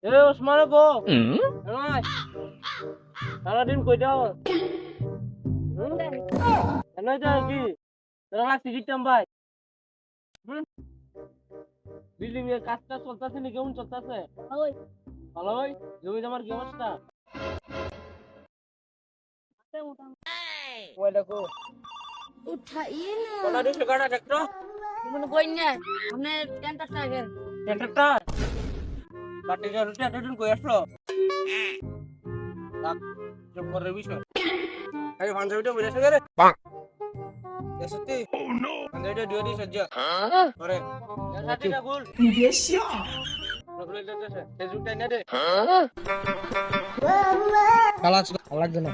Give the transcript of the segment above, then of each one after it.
এ ওসমান গো নয় সারাদিন কই যাও কেন যাও কি তোরা লাগছি কিতাম ভাই বিল্ডিং এর কাজটা চলতেছে নি কেমন চলতেছে ভালো ভাই জমি জমার কি অবস্থা ওই দেখো उठाइए ना কোনা দিছে গাড়া ট্রাক্টর तुमने कोई नहीं हमने टेंट रखा है ট্রাক্টর বাটি যা রুটি এতদিন কই আসলো তাক জব করে বিষয় এই ভাঞ্জাবিটা বুঝাছে রে সত্যি ভাঞ্জাবিটা দিও দি সহ্য করে সাথীটা গুল বেশিয়া নকলে দিতেছে ফেসবুকটা এনে দে খালাস লাগবে না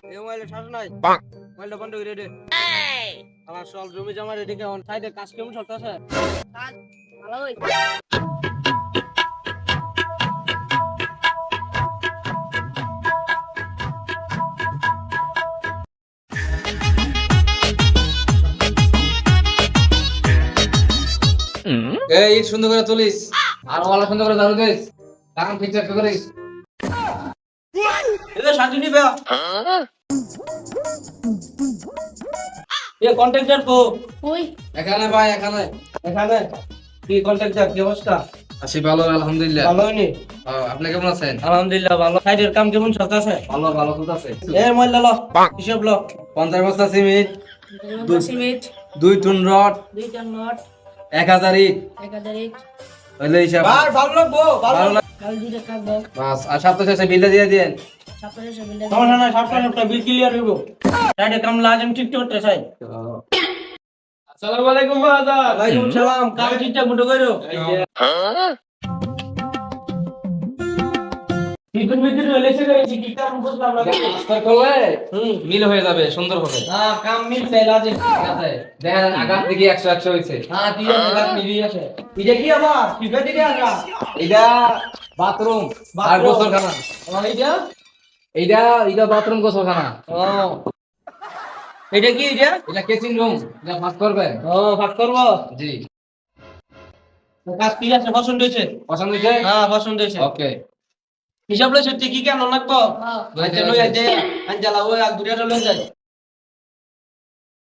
এই মোবাইলে ছাড় নাই মোবাইলটা বন্ধ করে দে আমার সব জমি জমা এদিকে অন সাইডে কাজ কেমন চলতেছে ভালো ভাই এই ইট সুন্দর করে তুলিস আর ওয়ালা সুন্দর করে দাঁড়ু দিস কারণ পিকচার করিস এলে শান্তি নিবে এ কন্ট্রাক্টর কো कोई এখানে ভাই এখানে এখানে কি কন্ট্রাক্টর কি অবস্থা আছি ভালো আলহামদুলিল্লাহ ভালো নি আপনি কেমন আছেন আলহামদুলিল্লাহ ভালো সাইডের কাম কেমন চলতেছে ভালো ভালো চলতেছে এ মোবাইল লো হিসাব লো 50 বস্তা cement 10 minute 2 ton rod 2 ton নট 1000 ইট 1000 ইট হইলে হিসাব আর ভালো লাগবো ভালো কাল দুইটা কাটবো বাস আর সপ্তাহ শেষে বিলটা দিয়ে দেন সাতটা সে বিল্ডার সমস্যা নাই সবটা বিল ক্লিয়ার হইব সাইডে কাম লাজম ঠিক করতে চাই আসসালামু আলাইকুম বাজার ওয়ালাইকুম সালাম কাম ঠিকঠাক মতো কইরো ঠিকঠাক মতো হইছে কইছি কি কাম বুঝলাম না মাস্টার করলে মিল হয়ে যাবে সুন্দর হবে হ্যাঁ কাম মিল চাইলাজে ঠিক আছে দেখেন আগাম দিকে 100 100 হইছে হ্যাঁ ঠিক আছে কাজ মিলি আছে এটা কি আবার কিবা দিকে আগা এটা বাথরুম আর গোসলখানা এইটা এইটা এটা বাথরুম গোসলখানা ও এটা কি এটা এটা কিচেন রুম এটা ভাগ করবেন ও ভাগ করব জি কাজ ঠিক আছে পছন্দ হয়েছে পছন্দ হয়েছে হ্যাঁ পছন্দ হয়েছে ওকে হিসাব লইছে তুই কি কেমন লাগবো হ্যাঁ আচ্ছা লই আই দে আঞ্জালা ওই আগ দুরিয়া লই যাই